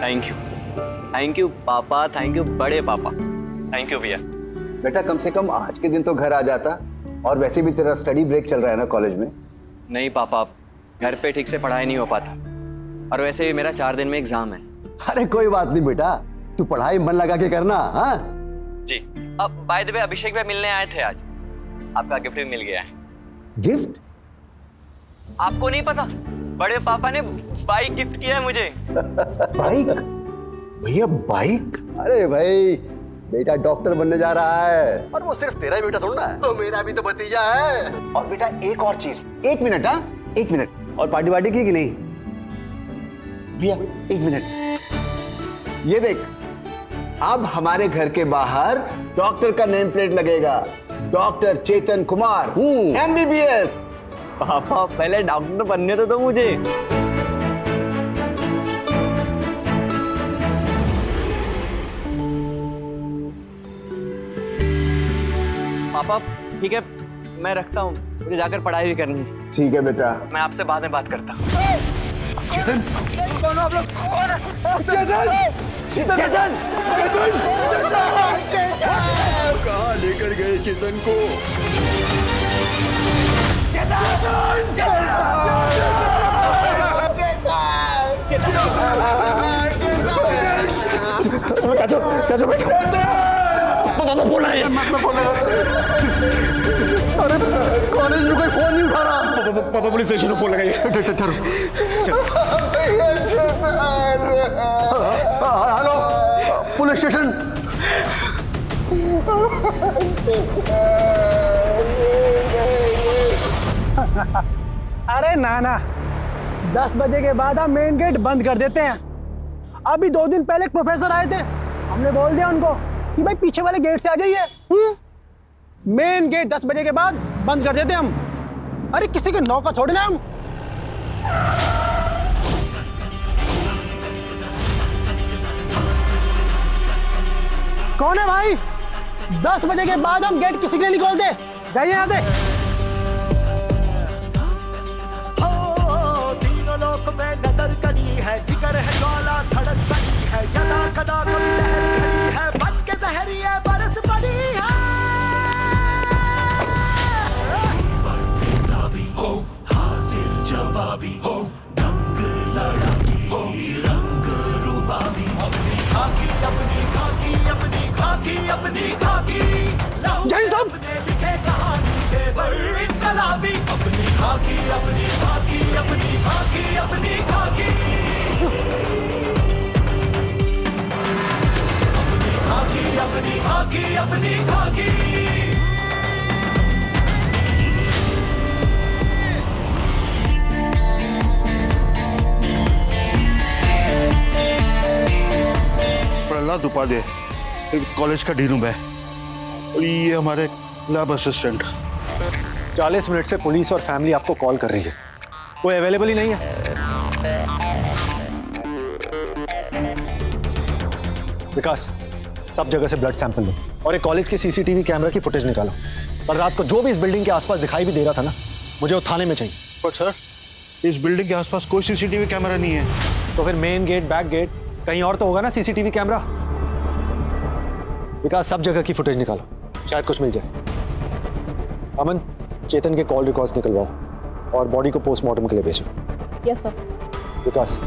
Thank you पापा, thank you बड़े पापा, थैंक यू भैया। बेटा कम से कम आज के दिन तो घर आ जाता, और वैसे भी तेरा स्टडी ब्रेक चल रहा है ना कॉलेज में। नहीं पापा, घर पे ठीक से पढ़ाई नहीं हो पाता, और वैसे भी मेरा 4 दिन में एग्जाम है। अरे कोई बात नहीं बेटा, तू पढ़ाई मन लगा के करना। हाँ जी। अब बाय द वे अभिषेक भाई मिलने आए थे आज, आपका गिफ्ट भी मिल गया है। गिफ्ट? आपको नहीं पता, बड़े पापा ने बाइक गिफ्ट किया है मुझे। बाइक? भैया बाइक? अरे भाई बेटा डॉक्टर बनने जा रहा है, और वो सिर्फ तेरा ही बेटा थोड़ा है, तो मेरा भी तो भतीजा है। और बेटा एक और चीज, 1 मिनट। हाँ 1 मिनट। और पार्टी वार्टी की कि नहीं? भैया 1 मिनट, ये देख, अब हमारे घर के बाहर डॉक्टर का नेम प्लेट लगेगा, डॉक्टर चेतन कुमार MBBS। पापा पहले डॉक्टर बनने तो दो मुझे। पापा ठीक है, मैं रखता हूँ, मुझे जाकर पढ़ाई भी करनी है। ठीक है बेटा। मैं आपसे बाद में बात करता हूँ। चेतन, कौन आप लोग? कौन है? चेतन, चेतन, चेतन, कहाँ लेकर गए चेतन को? चाचू बेटा, पापा फोन आया। अरे कॉलेज में कोई फोन नहीं उठा रहा। पापा पुलिस स्टेशन में फोन लगाइए। Hello police station. अरे ना 10 बजे के बाद हम मेन गेट बंद कर देते हैं। अभी 2 दिन पहले एक प्रोफेसर आए थे, हमने बोल दिया उनको कि भाई पीछे वाले गेट से आ जाइए। मेन गेट 10 बजे के बाद बंद कर देते हम। अरे किसी के नौकर छोड़े ना हम। कौन है भाई? 10 बजे के बाद हम गेट किसी के लिए नहीं खोलते। जाइए यहाँ से। तीनों लोक में नजर कड़ी है, जिगर है ज्वाला धड़क बड़ी है, यदा कदा कभी लहर खड़ी है, बन के जहरिया बरस पड़ी है। हो हाजिर जवाबी हो, ढंग लड़ाकी हो, रंग रूबाबी, अपनी खाकी अपनी खाकी अपनी खाकी अपनी खाकी। जय सब लिखे कहानी से बड़ इनकलाबी, अपनी खाकी अपनी खाकी अपनी खाकी अपनी खाकी अपनी खाकी अपनी खाकी। प्रहलाद उपाध्याय कॉलेज का डीन हूं मैं, और ये हमारे लैब असिस्टेंट। 40 मिनट से पुलिस और फैमिली आपको कॉल कर रही है, कोई अवेलेबल ही नहीं है। विकास, सब जगह से ब्लड सैंपल लो और एक कॉलेज के सीसीटीवी कैमरा की फुटेज निकालो। कल रात को जो भी इस बिल्डिंग के आसपास दिखाई भी दे रहा था ना, मुझे वो थाने में चाहिए। पर सर, इस बिल्डिंग के आसपास कोई सीसीटीवी कैमरा नहीं है। तो फिर मेन गेट, बैक गेट, कहीं और तो होगा ना सीसीटीवी कैमरा। विकास, सब जगह की फुटेज निकालो, शायद कुछ मिल जाए। अमन, चेतन के कॉल रिकॉर्ड्स निकलवाओ और बॉडी को पोस्टमार्टम के लिए भेजो। Yes sir. विकास,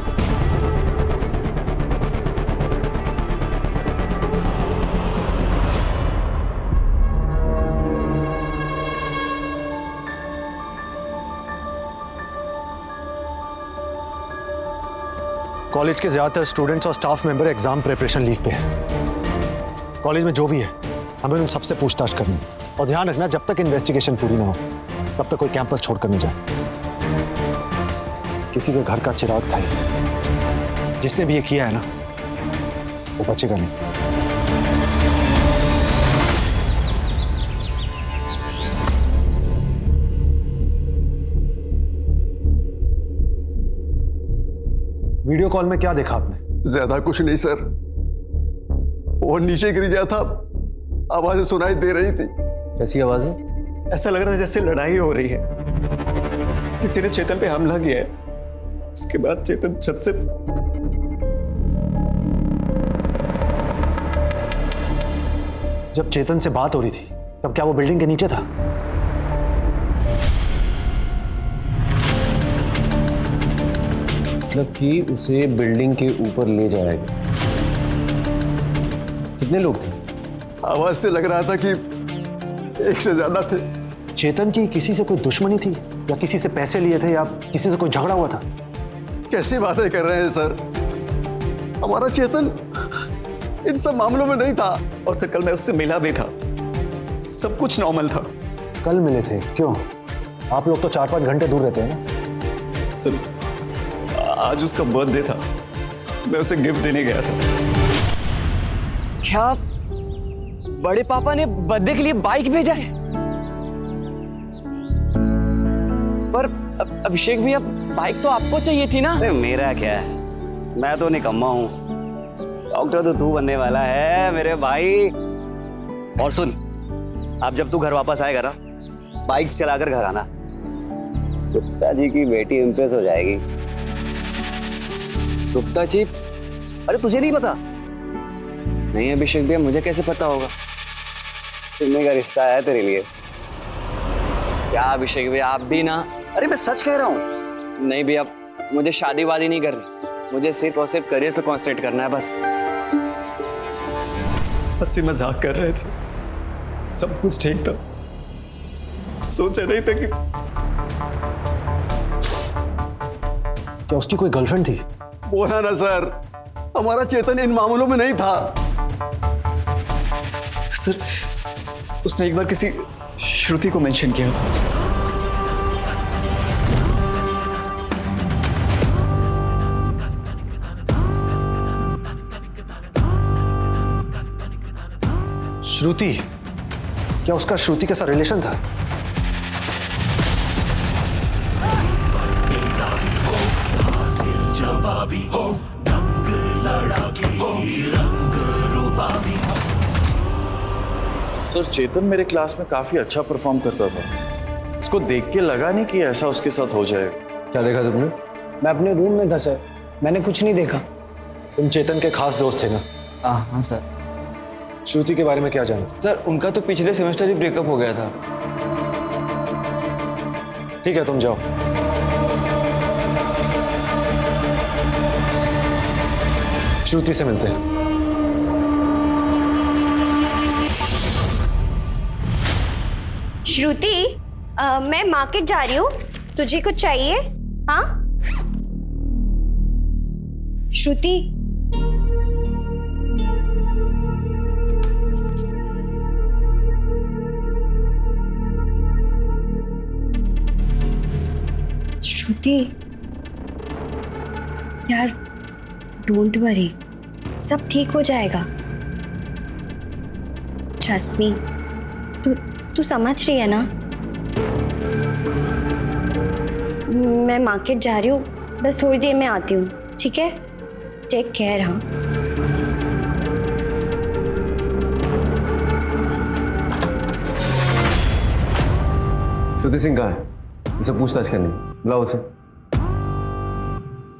कॉलेज के ज्यादातर स्टूडेंट्स और staff member exam preparation leave पे हैं। कॉलेज में जो भी है हमें उन सबसे पूछताछ करनी है, और ध्यान रखना जब तक इन्वेस्टिगेशन पूरी ना हो तब तक कोई कैंपस छोड़कर नहीं जाए। किसी के घर का चिराग था ये, जिसने भी ये किया है ना वो बचेगा नहीं। वीडियो कॉल में क्या देखा आपने? ज्यादा कुछ नहीं सर, वो नीचे गिर गया था, आवाजें सुनाई दे रही थी। कैसी आवाजें? ऐसा लग रहा था जैसे लड़ाई हो रही है, किसी ने चेतन पे हमला किया है। उसके बाद चेतन छत से जब चेतन से बात हो रही थी तब क्या वो बिल्डिंग के नीचे था? मतलब कि उसे बिल्डिंग के ऊपर ले जाएगा। कितने लोग थे? आवाज से लग रहा था कि एक से ज्यादा थे। चेतन की किसी से कोई दुश्मनी थी या किसी से पैसे लिए थे या किसी से कोई झगड़ा हुआ था? कैसी बातें कर रहे हैं सर? हमारा चेतन इन सब मामलों में नहीं था। और सर कल मैं उससे मिला भी था, सब कुछ नॉर्मल था। कल मिले थे? क्यों? आप लोग तो 4-5 घंटे दूर रहते हैं ना। सर आज उसका बर्थडे था, मैं उसे गिफ्ट देने गया था। क्या बड़े पापा ने बर्थडे के लिए बाइक भेजा है? पर अभिषेक भैया, बाइक तो आपको चाहिए थी ना? अरे मेरा क्या है, मैं तो निकम्मा हूं। डॉक्टर तो तू बनने वाला है मेरे भाई। और सुन, अब जब तू घर वापस आएगा ना, बाइक चलाकर घर आना। गुप्ता जी की बेटी इंप्रेस हो जाएगी। गुप्ता जी? अरे तुझे नहीं पता? नहीं अभिषेक भैया, मुझे कैसे पता होगा? सुनने का रिश्ता है तेरे लिए। क्या अभिषेक भैया, आप भी ना? अरे मैं सच कह रहा हूं। नहीं भैया, मुझे शादी वादी नहीं करनी, मुझे सिर्फ और सिर्फ करियर पे कॉन्सेंट्रेट करना है बस। हंसी मजाक कर रहे थे, सब कुछ ठीक था। सोचा नहीं था कि क्या उसकी कोई गर्लफ्रेंड थी? बोला ना सर, हमारा चेतन इन मामलों में नहीं था। सर उसने एक बार किसी श्रुति को मेंशन किया था। श्रुति? क्या उसका श्रुति के साथ रिलेशन था? जवाबी हो, ढंग लड़ाकी हो, रंग रूबाबी। सर चेतन मेरे क्लास में काफी अच्छा परफॉर्म करता था। उसको देख के लगा नहीं कि ऐसा उसके साथ हो जाएगा। क्या देखा तुमने? मैं अपने रूम में था सर, मैंने कुछ नहीं देखा। तुम चेतन के खास दोस्त थे ना? हाँ सर। श्रुति के बारे में क्या जानते? सर उनका तो पिछले सेमेस्टर ही ब्रेकअप हो गया था। ठीक है, तुम जाओ। श्रुति से मिलते हैं। श्रुति, मैं मार्केट जा रही हूँ, तुझे कुछ चाहिए? हाँ श्रुति? श्रुति यार, डोंट वरी, सब ठीक हो जाएगा। Trust me. तू समझ रही है ना? मैं मार्केट जा रही हूँ, बस थोड़ी देर में आती हूँ, ठीक है? Take care. हाँ श्रुति सिंह कहाँ है? उसे पूछताछ करनी, बुलाओ उसे।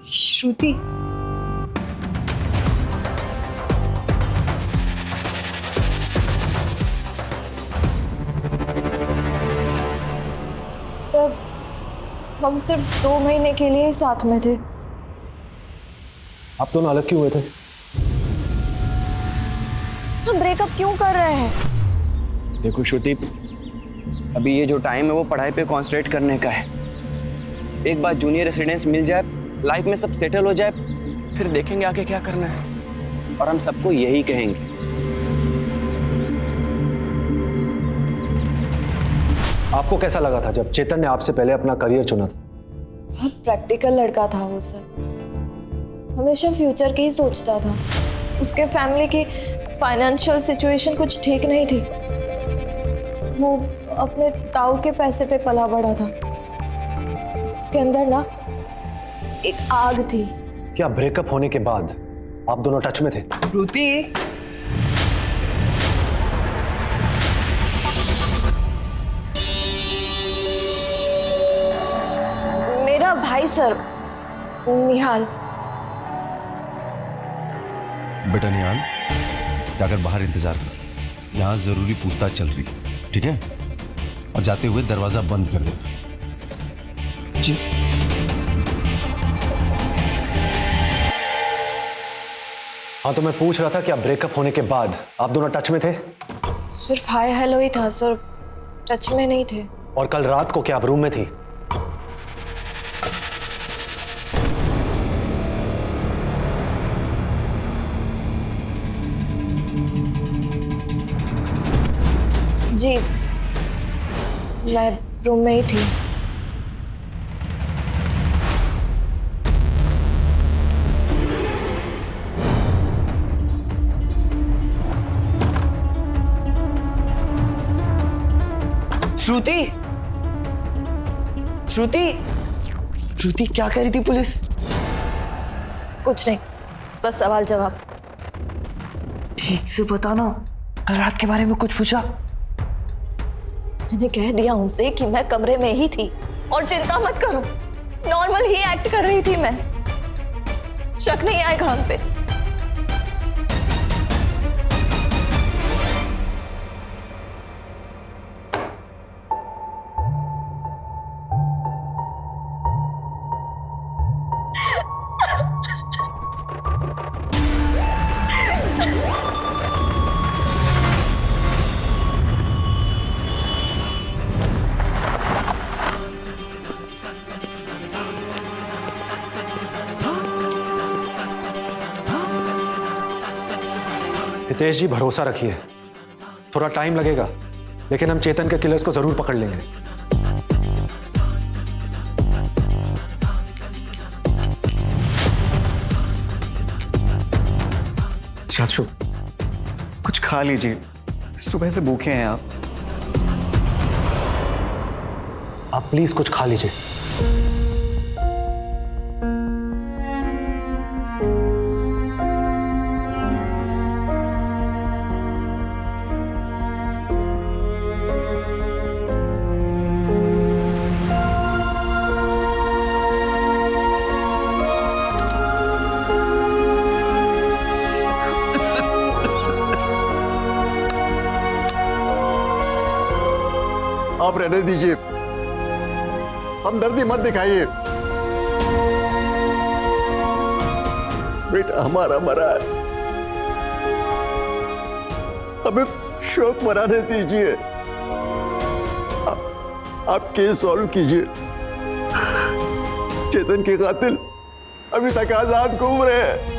श्रुति? सर हम सिर्फ 2 महीने के लिए ही साथ में थे। आप दोनों अलग क्यों हुए थे? हम ब्रेकअप क्यों कर रहे हैं? देखो श्रुति, अभी ये जो टाइम है वो पढ़ाई पे कॉन्सेंट्रेट करने का है। एक बार जूनियर रेसिडेंस मिल जाए, लाइफ में सब सेटल हो जाए, फिर देखेंगे आगे क्या करना है। और हम सबको यही कहेंगे। आपको कैसा लगा था जब चेतन ने आपसे पहले अपना करियर चुना था? बहुत प्रैक्टिकल लड़का था वो सर, हमेशा फ्यूचर की ही सोचता था। उसके फैमिली की फाइनेंशियल सिचुएशन कुछ ठीक नहीं थी। वो अपने ताऊ के पैसे पे पला बड़ा था। उसके अंदर ना एक आग थी। क्या ब्रेकअप होने के बाद आप दोनों टच में थे? श्रुति, मेरा भाई सर, निहाल। बेटा निहाल, जाकर बाहर इंतजार कर। यहाँ जरूरी पूछताछ चल रही है, ठीक है? और जाते हुए दरवाजा बंद कर देना। जी। हाँ, तो मैं पूछ रहा था कि आप ब्रेकअप होने के बाद आप दोनों टच में थे? सिर्फ हाय हेलो ही था सर, टच में नहीं थे। और कल रात को क्या आप रूम में थी? जी, मैं रूम में ही थी। श्रुति, श्रुति, श्रुति क्या कह रही थी पुलिस? कुछ नहीं, बस सवाल जवाब। ठीक से बताना, कल रात के बारे में कुछ पूछा? मैंने कह दिया उनसे कि मैं कमरे में ही थी और चिंता मत करो, नॉर्मल ही एक्ट कर रही थी मैं। शक नहीं आएगा हम पे। हितेश जी, भरोसा रखिए, थोड़ा टाइम लगेगा, लेकिन हम चेतन के किलर्स को जरूर पकड़ लेंगे। चाचू, कुछ खा लीजिए, सुबह से भूखे हैं आप। आप प्लीज कुछ खा लीजिए। आप रहने दीजिए, हमदर्दी मत दिखाइए। बेटा हमारा मरा है, हमें शोक मनाने दीजिए। आप केस सॉल्व कीजिए। चेतन के कातिल अभी तक आजाद घूम रहे हैं।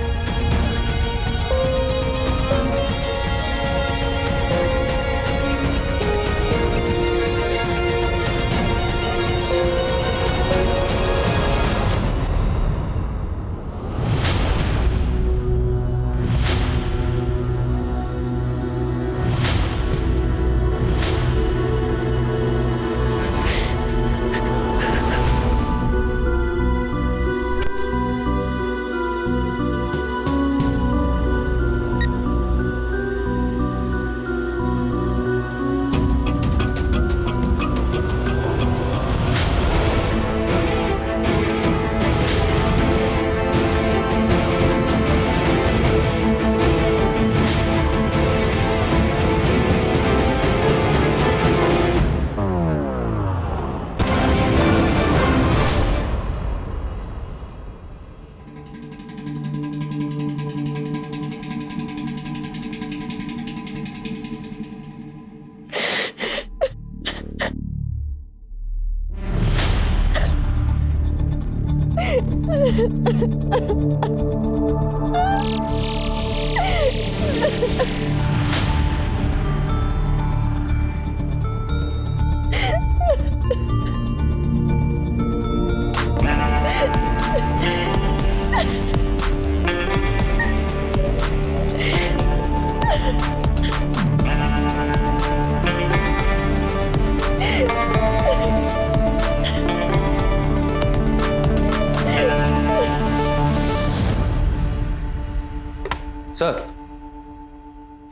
सर,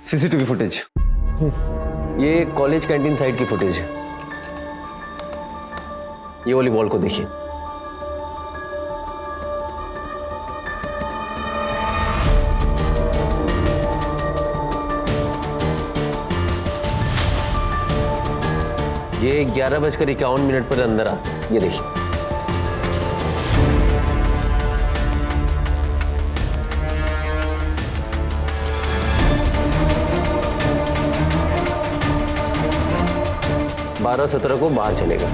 सीसीटीवी फुटेज, ये कॉलेज कैंटीन साइड की फुटेज है। ये वाली वॉल को देखिए। ये 11:51 पर अंदर आ, ये देखिए। बारह 17 को बाहर चलेगा।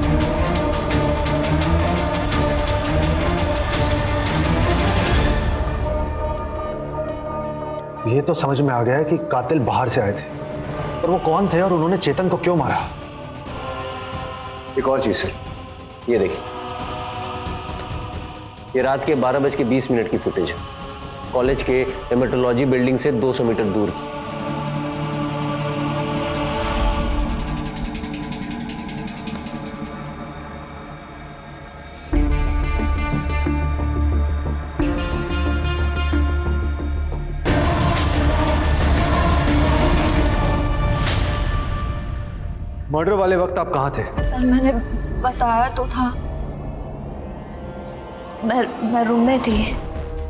ये तो समझ में आ गया है कि कातिल बाहर से आए थे, पर वो कौन थे और उन्होंने चेतन को क्यों मारा? एक और चीज सर, ये देखिए, ये रात के 12:20 की फुटेज है, कॉलेज के हेमेटोलॉजी बिल्डिंग से 200 मीटर दूर की। मर्डर वाले वक्त आप कहाँ थे? सर मैंने बताया तो था, मैं रूम में थी।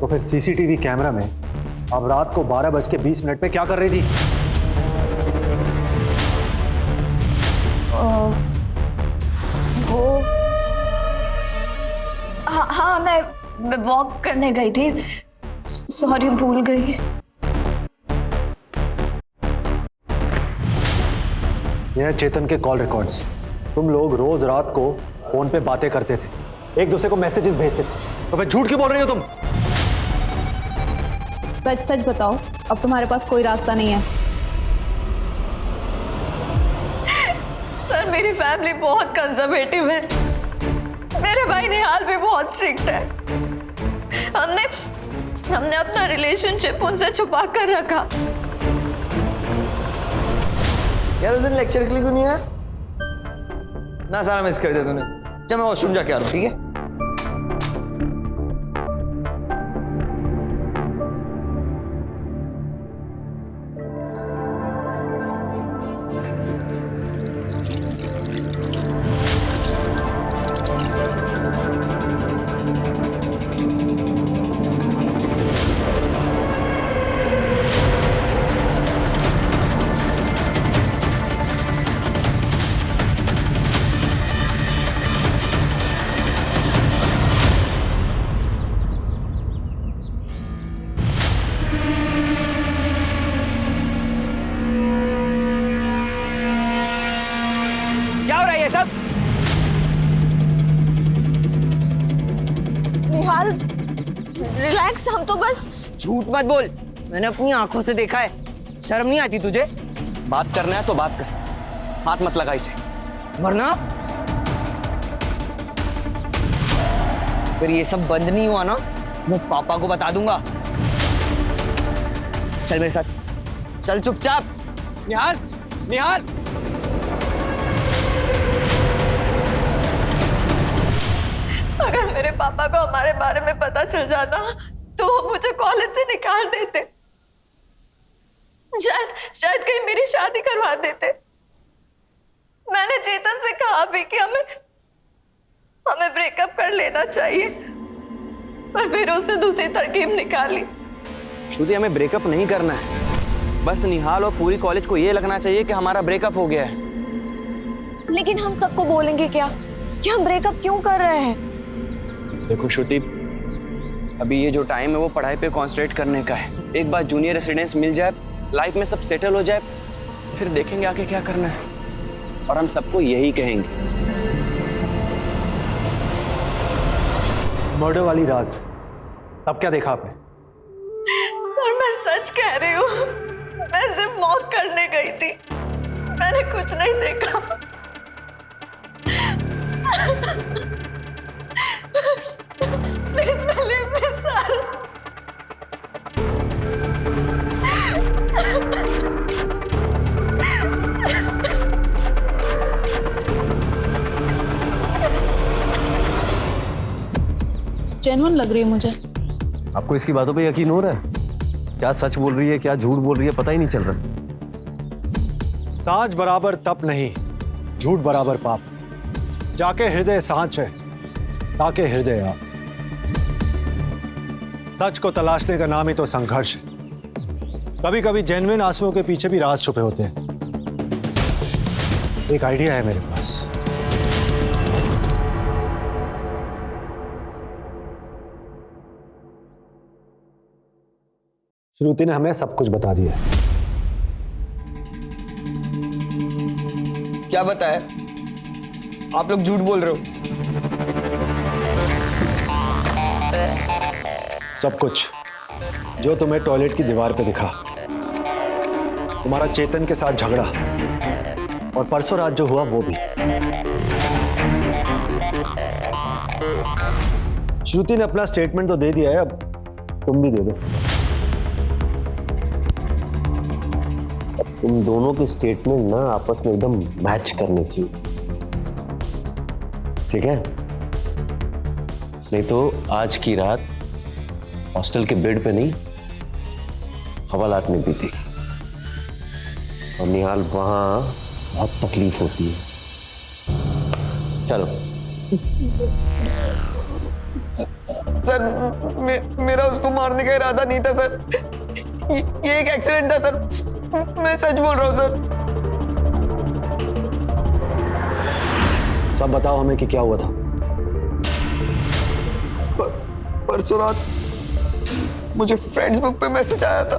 तो फिर सीसीटीवी कैमरा में आप रात को 12:20 पे क्या कर रही थी? वो हाँ मैं वॉक करने गई थी, सॉरी भूल गई। यह चेतन के कॉल रिकॉर्ड्स। तुम लोग रोज रात को फोन पे बातें करते थे, एक दूसरे को मैसेजेस भेजते थे, तो फिर झूठ क्यों बोल रही हो तुम? सच सच बताओ, अब तुम्हारे पास कोई रास्ता नहीं है। सर मेरी फैमिली बहुत कंजर्वेटिव है, मेरे भाई निहाल भी बहुत स्ट्रिक्ट है। हमने अपना रिलेशनशिप उनसे छुपा कर रखा। यार उस दिन लेक्चर के लिए क्यों नहीं आया? ना सारा मिस कर दिया तूने। चल मैं वॉशरूम जाके आ रहा हूँ, ठीक है? क्या हो रहा है ये सब? निहाल रिलैक्स, हम तो बस। झूठ मत बोल, मैंने अपनी आंखों से देखा है। शर्म नहीं आती तुझे? बात करना है तो बात कर, हाथ मत लगा इसे, वरना फिर ये सब बंद नहीं हुआ ना, मैं पापा को बता दूंगा। चल मेरे साथ, चल चुपचाप। निहाल, निहाल, अगर मेरे पापा को हमारे बारे में पता चल जाता तो वो मुझे कॉलेज से निकाल देते, शायद कहीं मेरी शादी करवा देते। मैंने चेतन से कहा भी कि हमें ब्रेकअप कर लेना चाहिए, पर फिर उससे दूसरी तरकीब निकाली। श्रुति, हमें ब्रेकअप नहीं करना है, बस निहाल और पूरी कॉलेज को ये लगना चाहिए कि हमारा ब्रेकअप हो गया है। लेकिन हम सबको बोलेंगे क्या कि हम ब्रेकअप क्यों कर रहे हैं? देखो श्रुति, अभी ये जो टाइम है वो पढ़ाई पे कॉन्सेंट्रेट करने का है। एक बार जूनियर रेसिडेंस मिल जाए, लाइफ में सब सेटल हो जाए, फिर देखेंगे आगे क्या करना है, और हम सबको यही कहेंगे। मर्डर वाली रात, तब क्या देखा आपने? सर मैं सच कह रही हूँ, मैं सिर्फ वॉक करने गई थी, मैंने कुछ नहीं देखा। Please believe me sir. Genuine लग रही है मुझे। आपको इसकी बातों पे यकीन हो रहा है? क्या सच बोल रही है, क्या झूठ बोल रही है, पता ही नहीं चल रहा। साँच बराबर तप नहीं, झूठ बराबर पाप। जाके हृदय साँच है, ताके हृदय आप। सच को तलाशने का नाम ही तो संघर्ष है। कभी कभी जेन्युइन आंसुओं के पीछे भी राज छुपे होते हैं। एक आइडिया है मेरे पास। श्रुति ने हमें सब कुछ बता दिया। क्या बताया? आप लोग झूठ बोल रहे हो। सब कुछ जो तुम्हें टॉयलेट की दीवार पे दिखा, तुम्हारा चेतन के साथ झगड़ा, और परसों रात जो हुआ वो भी। श्रुति ने अपना स्टेटमेंट तो दे दिया है, अब तुम भी दे दो। तुम दोनों के स्टेटमेंट ना आपस में एकदम मैच करने चाहिए, ठीक है? नहीं तो आज की रात हॉस्टल के बेड पे नहीं, हवालात में बीतेगी, और निहाल वहां बहुत तकलीफ होती है। चलो। सर मेरा उसको मारने का इरादा नहीं था सर, ये एक एक्सीडेंट था सर, मैं सच बोल रहा हूँ सर। सब बताओ हमें कि क्या हुआ था। परसों रात मुझे फेसबुक पे मैसेज आया था।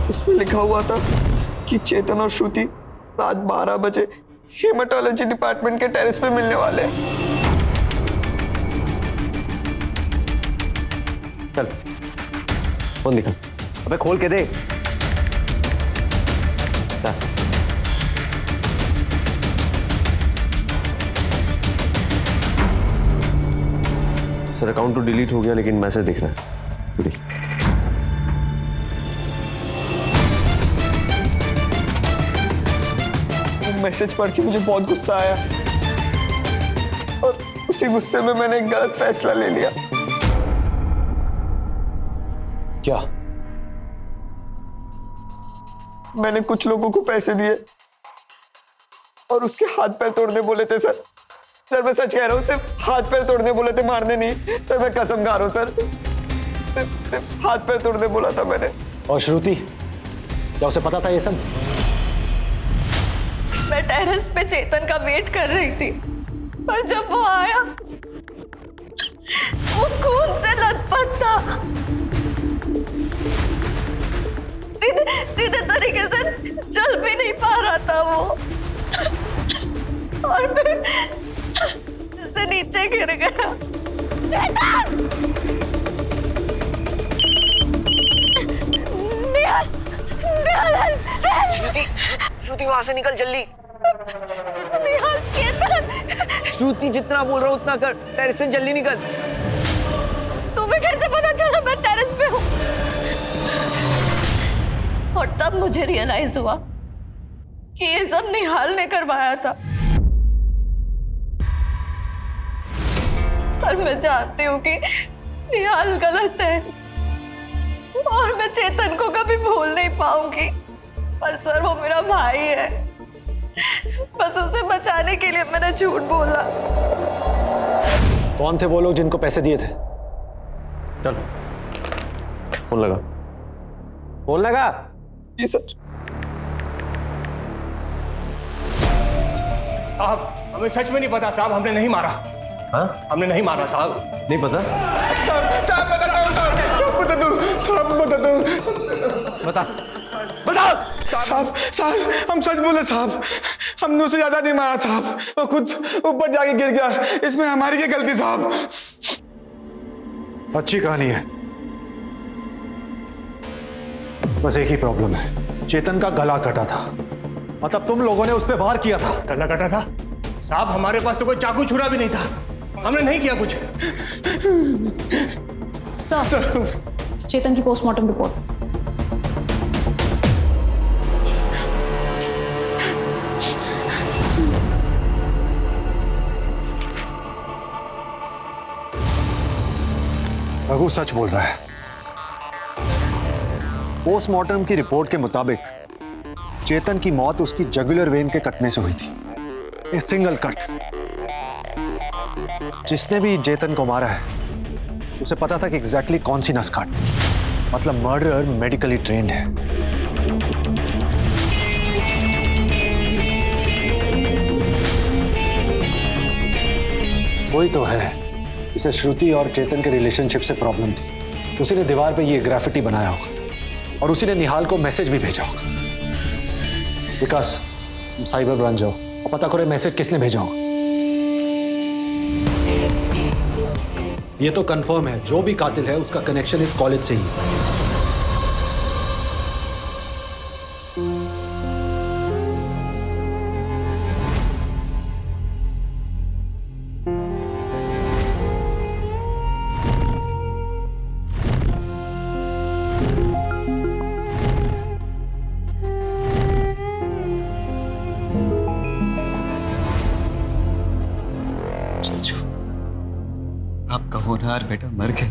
उसमें लिखा हुआ था कि चेतन और श्रुति रात 12 बजे हेमाटोलॉजी डिपार्टमेंट के टेरेस पे मिलने वाले हैं। चल फोन दिखा। अबे खोल के दे। सर अकाउंट तो डिलीट हो गया लेकिन मैसेज दिख रहा है। देख। मैसेज पढ़ के मुझे बहुत गुस्सा आया और उसी गुस्से में मैंने एक गलत फैसला ले लिया। क्या? मैंने कुछ लोगों को पैसे दिए और उसके हाथ पैर तोड़ने बोले थे सर। सर मैं सच कह रहा हूँ, सिर्फ हाथ पैर तोड़ने बोले थे, मारने नहीं। सर मैं कसम खा रहा हूँ सर, सिर्फ हाथ पैर तोड़ने बोला था मैंने। और श्रुति, क्या उसे पता था ये सब? मैं टेरेस पे चेतन का वेट कर रही थी, पर जब वो आया वो खून से लथपथ था। सीधे तरीके से चल भी नहीं पा रहा था वो, और फिर से नीचे गिर गया। चेतन! निहाल! निहाल! श्रुति वहां से निकल जल्दी। निहाल, चेतन! श्रुति जितना बोल रहा हूं उतना कर, टेरेस से जल्दी निकल। तुम्हें कैसे पता चला मैं टेरेस पे हूँ? और तब मुझे रियलाइज हुआ कि ये सब निहाल ने करवाया था। सर मैं जानती हूँ कि निहाल गलत है और मैं चेतन को कभी भूल नहीं पाऊंगी, पर सर वो मेरा भाई है, बस उसे बचाने के लिए मैंने झूठ बोला। कौन थे वो लोग जिनको पैसे दिए थे? चल फोन लगा। फोन लगा। जी सर। साहब हमें सच में नहीं पता साहब, हमने नहीं मारा। हाँ? हमने नहीं मारा साहब। नहीं पता? साहब बता दो, साहब बता दो। बता बताओ। साहब हम सच बोले साहब, हमने उसे ज्यादा नहीं मारा साहब, वो खुद ऊपर जाके गिर गया, इसमें हमारी क्या गलती साहब? अच्छी कहानी है, बस एक ही प्रॉब्लम है, चेतन का गला कटा था। मतलब तुम लोगों ने उस पर वार किया था। गला कटा था साहब? हमारे पास तो कोई चाकू छुरा भी नहीं था, हमने नहीं किया कुछ। सर चेतन की पोस्टमार्टम रिपोर्ट। रघु सच बोल रहा है। पोस्टमार्टम की रिपोर्ट के मुताबिक चेतन की मौत उसकी जुगुलर वेन के कटने से हुई थी। A single cut. जिसने भी चेतन को मारा है उसे पता था कि एग्जैक्टली कौन सी नस काटनी। मतलब मर्डरर मेडिकली ट्रेन्ड है। वही तो है जिसे श्रुति और चेतन के रिलेशनशिप से प्रॉब्लम थी। उसी ने दीवार पे ये ग्राफिटी बनाया होगा और उसी ने निहाल को मैसेज भी भेजा होगा। विकास, तुम साइबर ब्रांच जाओ और पता करो मैसेज किसने भेजा होगा। ये तो कंफर्म है, जो भी कातिल है उसका कनेक्शन इस कॉलेज से ही है। आपका होनहार बेटा मर गया।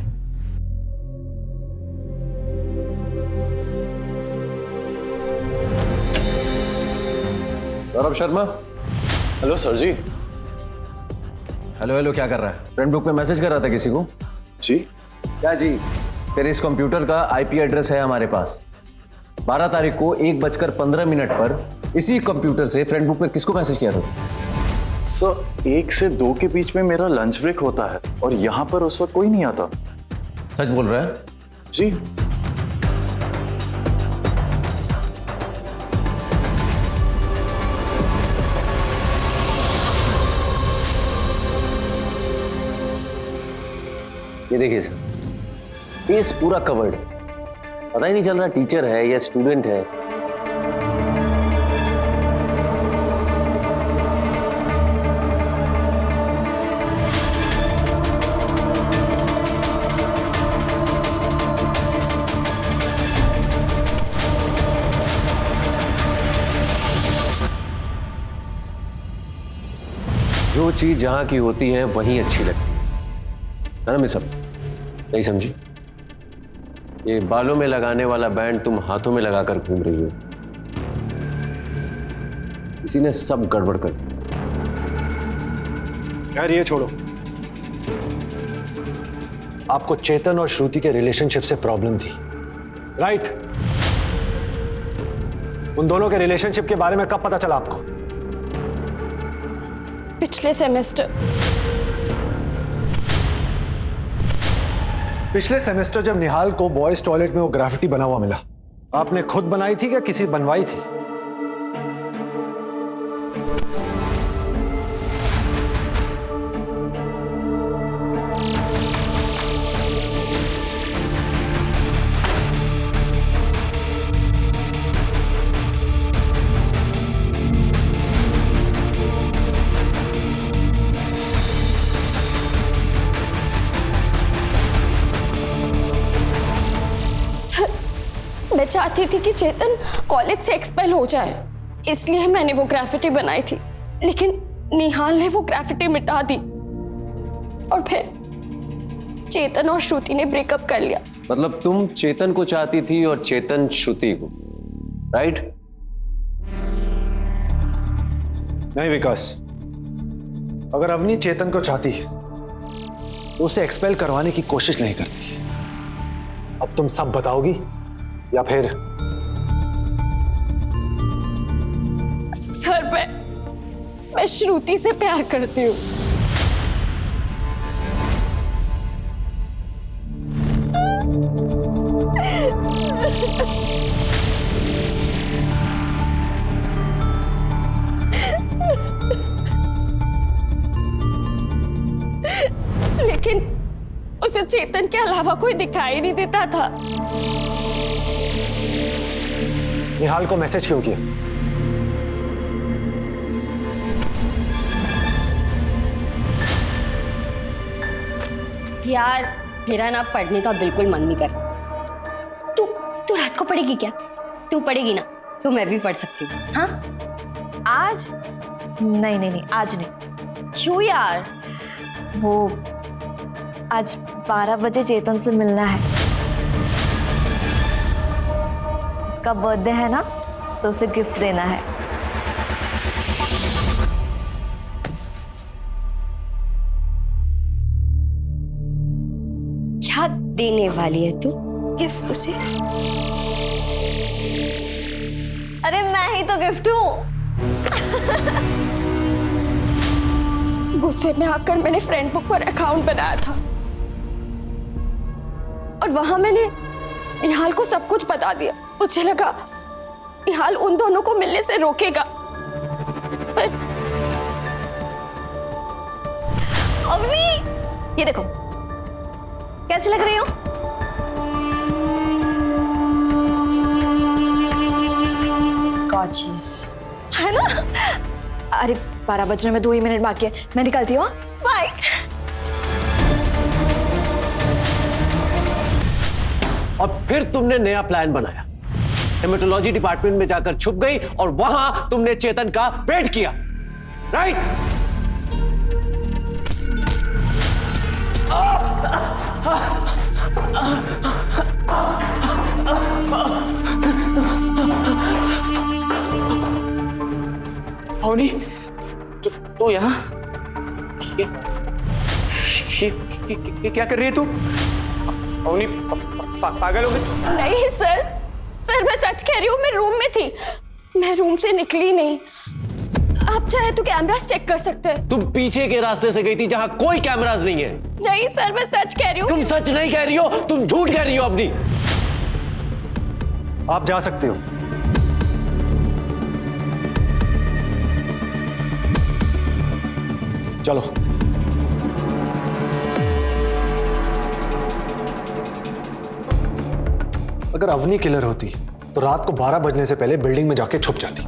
गौरव शर्मा। हेलो सर जी। हेलो हेलो, क्या कर रहा है? फ्रेंड बुक में मैसेज कर रहा था किसी को? जी। क्या जी? तेरे इस कंप्यूटर का आईपी एड्रेस है हमारे पास। 12 तारीख को 1:15 पर इसी कंप्यूटर से फ्रेंड बुक में किसको मैसेज किया था? सर 1 से 2 के बीच में मेरा लंच ब्रेक होता है और यहाँ पर उस वक्त कोई नहीं आता। सच बोल रहा है? जी। ये देखिए सर, फेस पूरा कवर्ड, पता ही नहीं चल रहा टीचर है या स्टूडेंट है। जो चीज जहां की होती है वहीं अच्छी लगती है ना मिस? सब नहीं समझी? ये बालों में लगाने वाला बैंड तुम हाथों में लगाकर घूम रही हो, इसी ने सब गड़बड़ कर दिया। यार ये छोड़ो, आपको चेतन और श्रुति के रिलेशनशिप से प्रॉब्लम थी, राइट? उन दोनों के रिलेशनशिप के बारे में कब पता चला आपको? पिछले सेमेस्टर। पिछले सेमेस्टर जब निहाल को बॉयज टॉयलेट में वो ग्राफिटी बना हुआ मिला, आपने खुद बनाई थी या किसी बनवाई थी? मैं चाहती थी कि चेतन कॉलेज से एक्सपेल हो जाए, इसलिए मैंने वो ग्राफिटी बनाई थी, लेकिन निहाल ने वो ग्राफिटी मिटा दी और फिर चेतन और श्रुति ने ब्रेकअप कर लिया। मतलब तुम चेतन को चाहती थी और चेतन श्रुति को, राइट? नहीं विकास, अगर अवनी चेतन को चाहती तो उसे एक्सपेल करवाने की कोशिश नहीं करती। अब तुम सब बताओगी या फिर? सर मैं श्रुति से प्यार करती हूँ। लेकिन उसे चेतन के अलावा कोई दिखाई नहीं देता था। निहाल को मैसेज क्यों किया? यार मेरा ना पढ़ने का बिल्कुल मन नहीं कर रहा। तू रात को पढ़ेगी क्या? तू पढ़ेगी ना तो मैं भी पढ़ सकती हूँ। हाँ आज नहीं आज नहीं। क्यों यार? वो आज 12 बजे चेतन से मिलना है। उसका बर्थडे है ना, तो उसे गिफ्ट देना है। क्या देने वाली है तू गिफ्ट उसे? अरे मैं ही तो गिफ्ट हूँ। गुस्से में आकर मैंने फ्रेंड बुक पर अकाउंट बनाया था और वहां मैंने निहाल को सब कुछ बता दिया। मुझे लगा निहाल उन दोनों को मिलने से रोकेगा। अवनी, ये देखो कैसी लग रही हो? गॉर्जियस है ना? अरे 12 बजने में 2 ही मिनट बाकी है, मैं निकलती हूँ। बाय। और फिर तुमने नया प्लान बनाया, हेमेटोलॉजी डिपार्टमेंट में जाकर छुप गई और वहां तुमने चेतन का वेट किया, राइट? अवनी, तो यहाँ ये क्या कर रही है तू? अवनी, पागल हो गई? नहीं सर, सर मैं सच कह रही हूँ, मैं रूम में थी, मैं रूम से निकली नहीं। आप चाहे तो कैमरास चेक कर सकते हैं। तुम पीछे के रास्ते से गई थी जहां कोई कैमरास नहीं है। नहीं सर, मैं सच कह रही हूँ। तुम सच नहीं कह रही हो, तुम झूठ कह रही हो अपनी। आप जा सकते हो। चलो। अगर अवनी किलर होती तो रात को 12 बजने से पहले बिल्डिंग में जाके छुप जाती।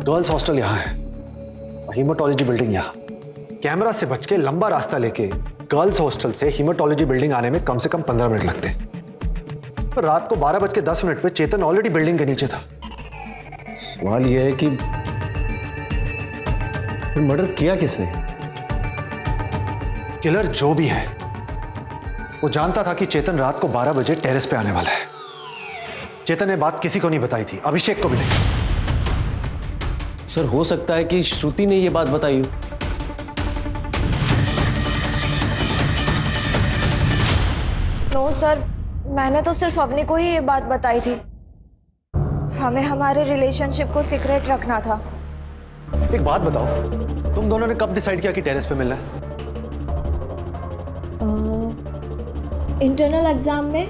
गर्ल्स हॉस्टल यहां है, हीमेटोलॉजी बिल्डिंग यहां। कैमरा से बच के लंबा रास्ता लेके गर्ल्स हॉस्टल से हीमेटोलॉजी बिल्डिंग आने में कम से कम 15 मिनट लगते। पर रात को 12:10 पे चेतन ऑलरेडी बिल्डिंग के नीचे था। सवाल यह है कि मर्डर किया किसने? किलर जो भी है वो जानता था कि चेतन रात को 12 बजे टेरेस पे आने वाला है। चेतन ने बात किसी को नहीं बताई थी, अभिषेक को भी नहीं। सर, हो सकता है कि श्रुति ने यह बात बताई हो। नो सर, मैंने तो सिर्फ अवनी को ही ये बात बताई थी। हमें हमारे रिलेशनशिप को सीक्रेट रखना था। एक बात बताओ, तुम दोनों ने कब डिसाइड किया कि टेरेस पे मिलना है? इंटरनल एग्जाम में।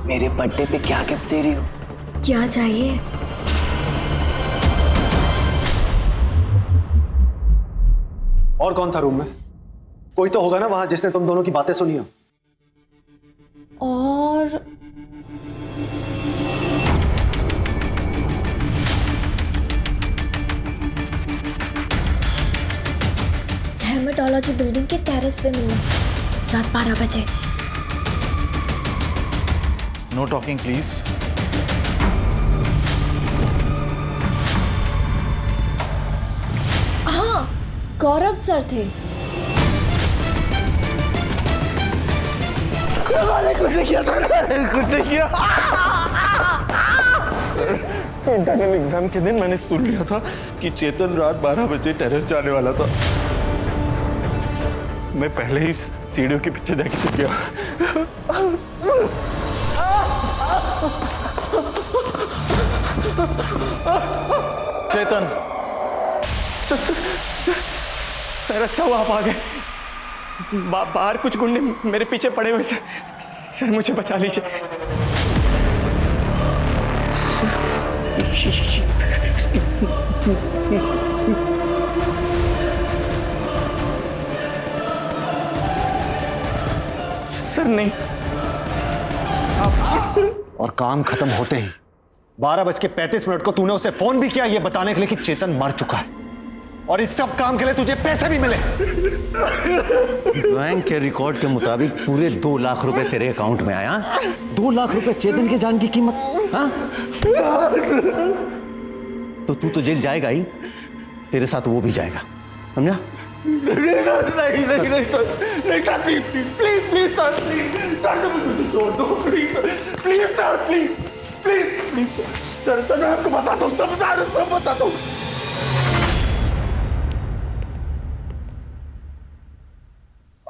मेरे बर्थडे पे क्या गिफ्ट दे रही हो? क्या चाहिए? और कौन था रूम में? कोई तो होगा ना वहां जिसने तुम दोनों की बातें सुनी हो। और हेमेटोलॉजी बिल्डिंग के टेरेस पे मिलना रात 12 बजे। Know talking please. हाँ, गौरव सर थे। कुछ नहीं किया सर, कुछ नहीं किया सर, इंटरनल एग्जाम के दिन मैंने सुन लिया था कि चेतन रात 12 बजे टेरेस जाने वाला था। मैं पहले ही सीढ़ियों के पीछे जाके छुप गया। चेतन, सर अच्छा हुआ आप आ गए। बाहर कुछ गुंडे मेरे पीछे पड़े हुए सर, मुझे बचा लीजिए। सर नहीं। और काम खत्म होते ही 12:35 को तूने उसे फोन भी किया ये बताने के लिए कि चेतन मर चुका है, और इस सब काम के लिए तुझे पैसे भी मिले। बैंक के रिकॉर्ड के मुताबिक पूरे 2 लाख रुपए तेरे अकाउंट में आया। 2 लाख रुपए चेतन के जान की कीमत। हाँ, तो तू तो जेल जाएगा ही, तेरे साथ वो भी जाएगा, समझा? नहीं सर, नहीं सर, प्लीज सर, सर मुझे छोड़ दो, प्लीज सर, प्लीज सर, मैं आपको बताता हूँ, सब बताता हूँ।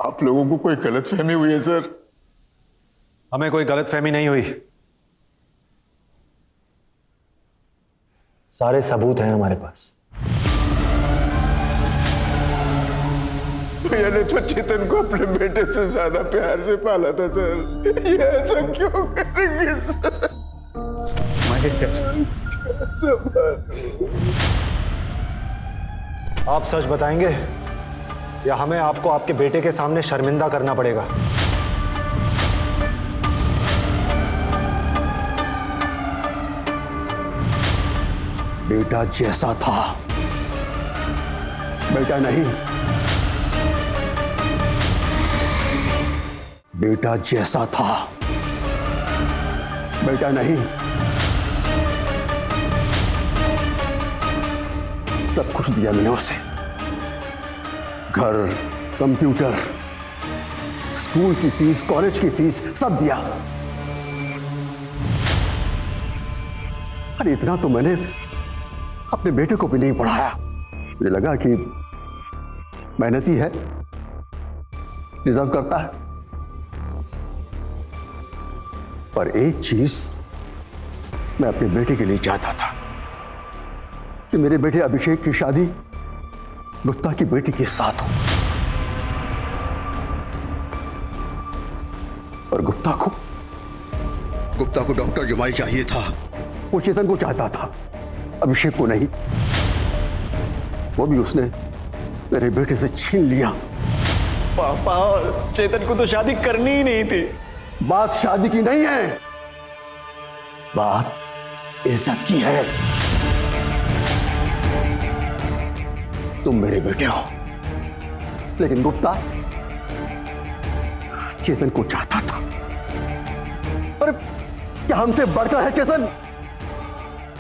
आप लोगों को कोई गलतफहमी हुई है सर? हमें कोई गलतफहमी नहीं हुई। सारे सबूत हैं हमारे पास। भैया ने तो चेतन को अपने बेटे से ज्यादा प्यार से पाला था सर, ये ऐसा क्यों करेंगे सर? आप सच बताएंगे या हमें आपको आपके बेटे के सामने शर्मिंदा करना पड़ेगा? बेटा जैसा था बेटा नहीं, बेटा जैसा था बेटा नहीं, सब कुछ दिया मैंने उसे। घर, कंप्यूटर, स्कूल की फीस, कॉलेज की फीस, सब दिया। अरे इतना तो मैंने अपने बेटे को भी नहीं पढ़ाया। मुझे लगा कि मेहनती है, डिजर्व करता है। पर एक चीज मैं अपने बेटे के लिए चाहता था कि मेरे बेटे अभिषेक की शादी गुप्ता की बेटी के साथ हो। और गुप्ता को डॉक्टर जमाई चाहिए था। वो चेतन को चाहता था, अभिषेक को नहीं। वो भी उसने मेरे बेटे से छीन लिया। पापा, चेतन को तो शादी करनी ही नहीं थी। बात शादी की नहीं है, बात इज्जत की है। तुम मेरे बेटे हो, लेकिन गुप्ता चेतन को चाहता था। पर क्या हमसे बढ़कर है चेतन?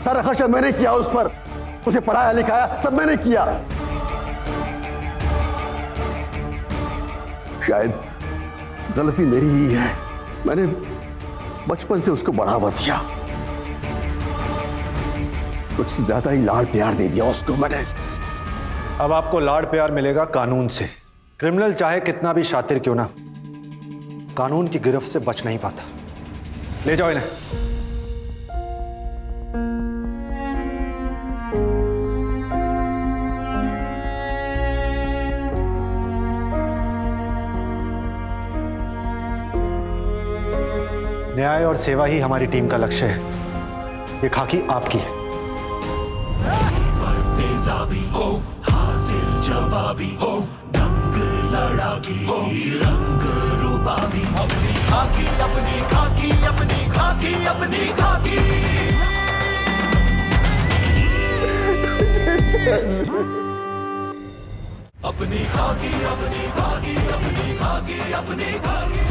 सारा खर्चा मैंने किया उस पर, उसे पढ़ाया लिखाया, सब मैंने किया। शायद गलती मेरी ही है, मैंने बचपन से उसको बढ़ावा दिया, कुछ ज्यादा ही लाड प्यार दे दिया उसको मैंने। अब आपको लाड प्यार मिलेगा कानून से। क्रिमिनल चाहे कितना भी शातिर क्यों ना, कानून की गिरफ्त से बच नहीं पाता। ले जाओ इन्हें। न्याय और सेवा ही हमारी टीम का लक्ष्य है। ये खाकी आपकी है। तेजाबी हो, हाजिर जवाबी हो, दंग लड़ाकी हो, रंग रूबाबी। अपनी खाकी अपनी खाकी अपनी खाकी अपनी खाकी। अपनी खाकी अपनी खाकी अपनी खाकी अपनी खाकी।